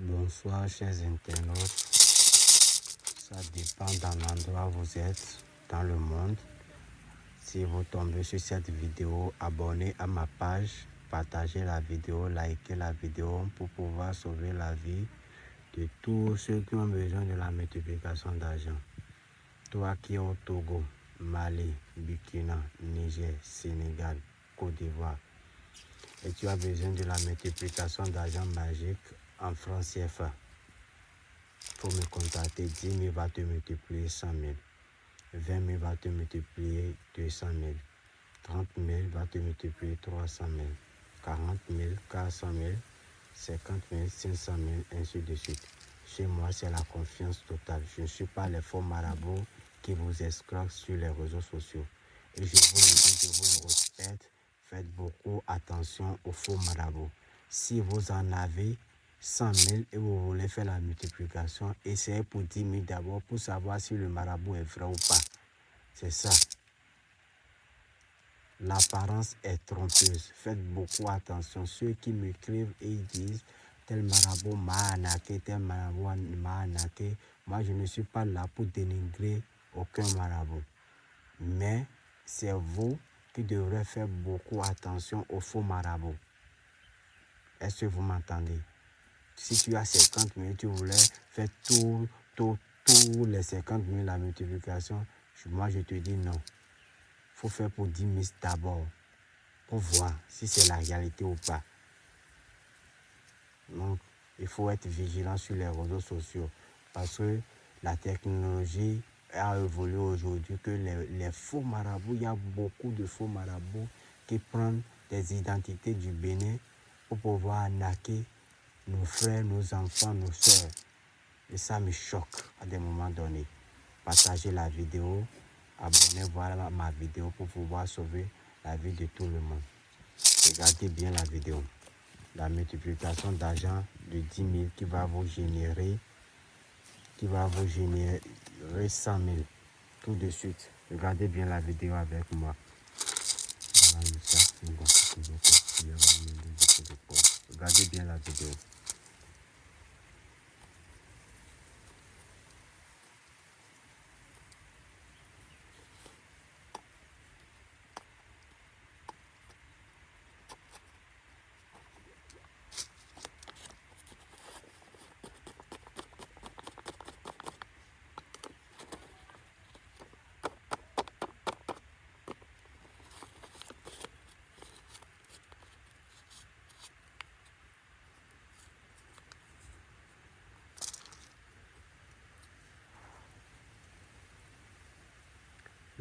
Bonsoir chers internautes, ça dépend dans l'endroit où vous êtes dans le monde. Si vous tombez sur cette vidéo, abonnez à ma page, partagez la vidéo, likez la vidéo pour pouvoir sauver la vie de tous ceux qui ont besoin de la multiplication d'argent. Toi qui es au Togo, Mali, Burkina, Niger, Sénégal, Côte d'Ivoire, et tu as besoin de la multiplication d'argent magique en francs CFA, pour me contacter. 10 000 va te multiplier 100 000, 20 000 va te multiplier 200 000, 30 000 va te multiplier 300 000, 40 000, 400 000, 50 000, 500 000, ainsi de suite. Chez moi, c'est la confiance totale. Je ne suis pas les faux marabouts qui vous escroquent sur les réseaux sociaux. Et je vous le dis, je vous le répète, faites beaucoup attention aux faux marabouts. Si vous en avez 100 000 et vous voulez faire la multiplication, essayez pour 10 000 d'abord pour savoir si le marabout est vrai ou pas. C'est ça. L'apparence est trompeuse. Faites beaucoup attention. Ceux qui m'écrivent et ils disent tel marabout m'a arnaqué, tel marabout m'a arnaqué. Moi, je ne suis pas là pour dénigrer aucun marabout. Mais c'est vous qui devrez faire beaucoup attention aux faux marabouts. Est-ce que vous m'entendez? Si tu as 50 000, tu voulais faire tous les 50 000 la multiplication, moi je te dis non. Il faut faire pour 10 000 d'abord, pour voir si c'est la réalité ou pas. Donc, il faut être vigilant sur les réseaux sociaux parce que la technologie a évolué aujourd'hui, que les faux marabouts, il y a beaucoup de faux marabouts qui prennent des identités du Bénin pour pouvoir arnaquer nos frères, nos enfants, nos soeurs. Et ça me choque à des moments donnés. Partagez la vidéo, abonnez-vous à ma vidéo pour pouvoir sauver la vie de tout le monde. Regardez bien la vidéo. La multiplication d'argent de 10 000 qui va vous générer 100 000 tout de suite. Regardez bien la vidéo avec moi. Regardez bien la vidéo.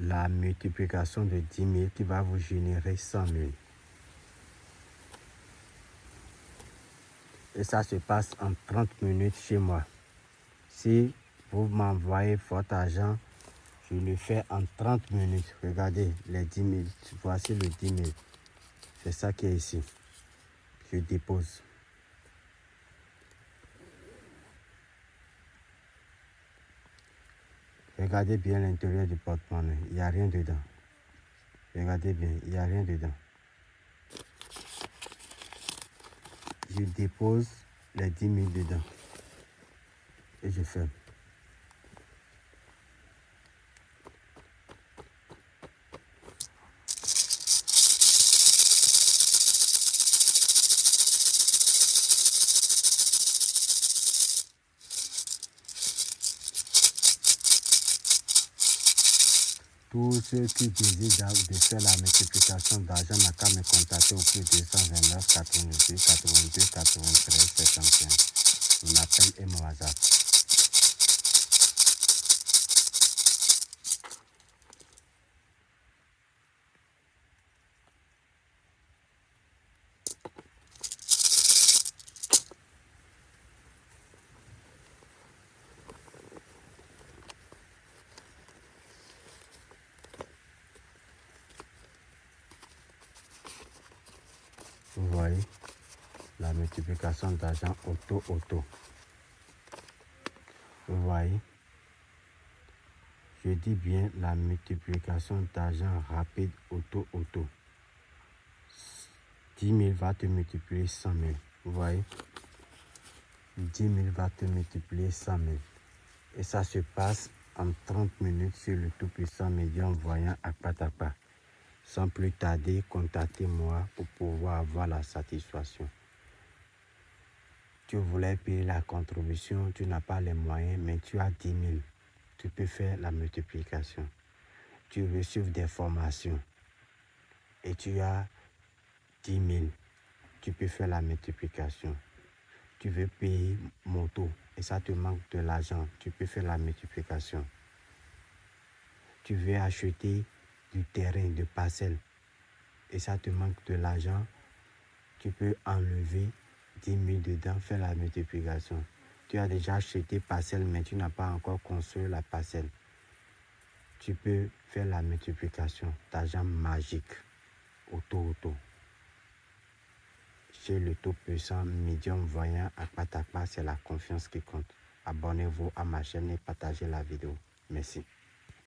La multiplication de 10 000 qui va vous générer 100 000. Et ça se passe en 30 minutes chez moi. Si vous m'envoyez votre argent, je le fais en 30 minutes. Regardez les 10 000. Voici le 10 000. C'est ça qui est ici. Je dépose. Regardez bien l'intérieur du porte-monnaie. Il n'y a rien dedans. Regardez bien, il n'y a rien dedans. Je dépose les 10 000 dedans. Et je ferme. Tous ceux qui désirent de faire la multiplication d'argent n'a qu'à me contacter au plus 229 88 82 93 75. Mon appel est mon WhatsApp. Vous voyez la multiplication d'argent auto. Vous voyez, je dis bien la multiplication d'argent rapide auto. 10 000 va te multiplier 100 000. Vous voyez, 10 000 va te multiplier 100 000. Et ça se passe en 30 minutes sur le tout-puissant médium voyant Akpatapa. Sans plus tarder, contactez-moi pour pouvoir avoir la satisfaction. Tu voulais payer la contribution, tu n'as pas les moyens, mais tu as 10 000. Tu peux faire la multiplication. Tu veux suivre des formations et tu as 10 000. Tu peux faire la multiplication. Tu veux payer moto et ça te manque de l'argent. Tu peux faire la multiplication. Tu veux acheter du terrain, de parcelles et ça te manque de l'argent. Tu peux enlever 10 000 dedans, faire la multiplication. Tu as déjà acheté parcelle, mais tu n'as pas encore construit la parcelle. Tu peux faire la multiplication d'argent magique. Auto. Chez le tout-puissant médium voyant Akpatapa, c'est la confiance qui compte. Abonnez-vous à ma chaîne et partagez la vidéo. Merci.